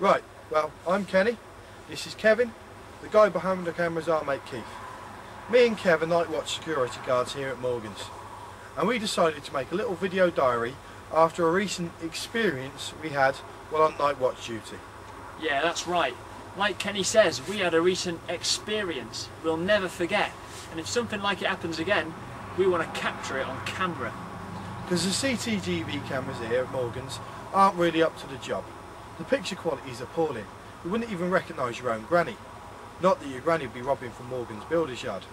Right, well, I'm Kenny, this is Kevin, the guy behind the camera's our mate Keith. Me and Kev are night watch security guards here at Morgan's, and we decided to make a little video diary after a recent experience we had while on night watch duty. Yeah, that's right. Like Kenny says, we had a recent experience we'll never forget, and if something like it happens again, we want to capture it on camera. Because the CCTV cameras here at Morgan's aren't really up to the job. The picture quality is appalling. You wouldn't even recognise your own granny. Not that your granny would be robbing from Morgan's builder's yard.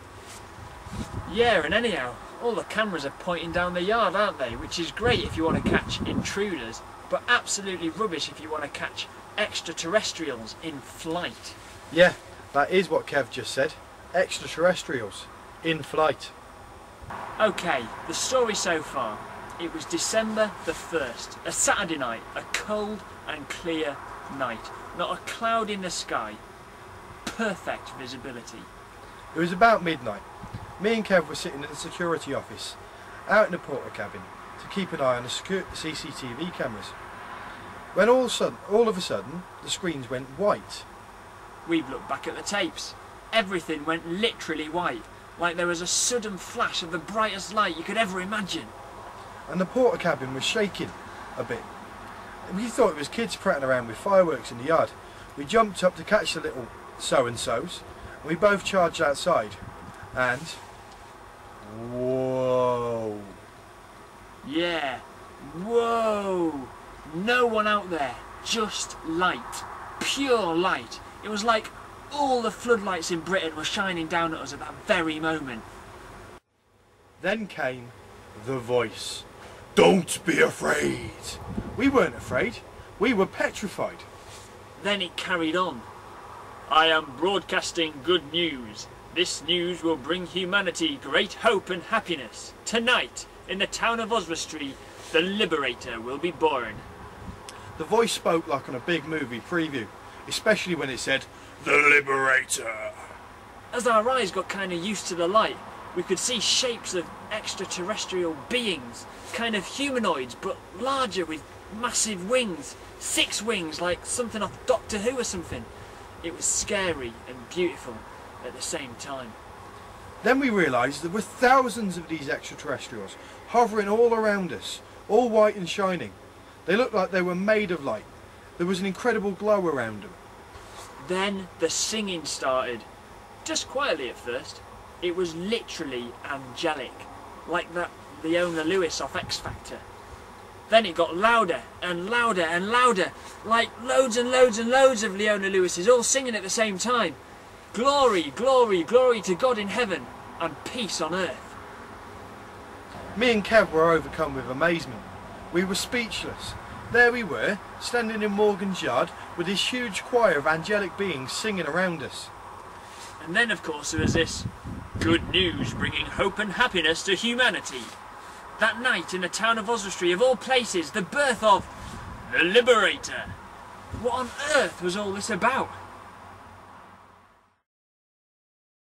Yeah, and anyhow, all the cameras are pointing down the yard, aren't they? Which is great if you want to catch intruders, but absolutely rubbish if you want to catch extraterrestrials in flight. Yeah, that is what Kev just said. Extraterrestrials in flight. Okay, the story so far. It was December the 1st, a Saturday night, a cold and clear night. Not a cloud in the sky. Perfect visibility. It was about midnight. Me and Kev were sitting in the security office, out in the porter cabin, to keep an eye on the CCTV cameras. When all of a sudden, the screens went white. We've looked back at the tapes. Everything went literally white, like there was a sudden flash of the brightest light you could ever imagine. And the porter cabin was shaking a bit. We thought it was kids prattling around with fireworks in the yard. We jumped up to catch the little so-and-sos, and we both charged outside, and whoa! Yeah, whoa! No one out there, just light, pure light. It was like all the floodlights in Britain were shining down at us at that very moment. Then came the voice. Don't be afraid. We weren't afraid. We were petrified. Then it carried on. I am broadcasting good news. This news will bring humanity great hope and happiness. Tonight, in the town of Oswestry, the Liberator will be born. The voice spoke like on a big movie preview, especially when it said, The Liberator. As our eyes got kind of used to the light, we could see shapes of extraterrestrial beings, kind of humanoids, but larger with massive wings. 6 wings, like something off Doctor Who or something. It was scary and beautiful at the same time. Then we realised there were thousands of these extraterrestrials hovering all around us, all white and shining. They looked like they were made of light. There was an incredible glow around them. Then the singing started. Just quietly at first. It was literally angelic, like that Leona Lewis off X Factor. Then it got louder and louder and louder, like loads and loads and loads of Leona Lewises all singing at the same time. Glory, glory, glory to God in heaven, and peace on earth. Me and Kev were overcome with amazement. We were speechless. There we were, standing in Morgan's yard with this huge choir of angelic beings singing around us. And then of course there was this good news bringing hope and happiness to humanity. That night in the town of Oswestry, of all places, the birth of the Liberator. What on earth was all this about?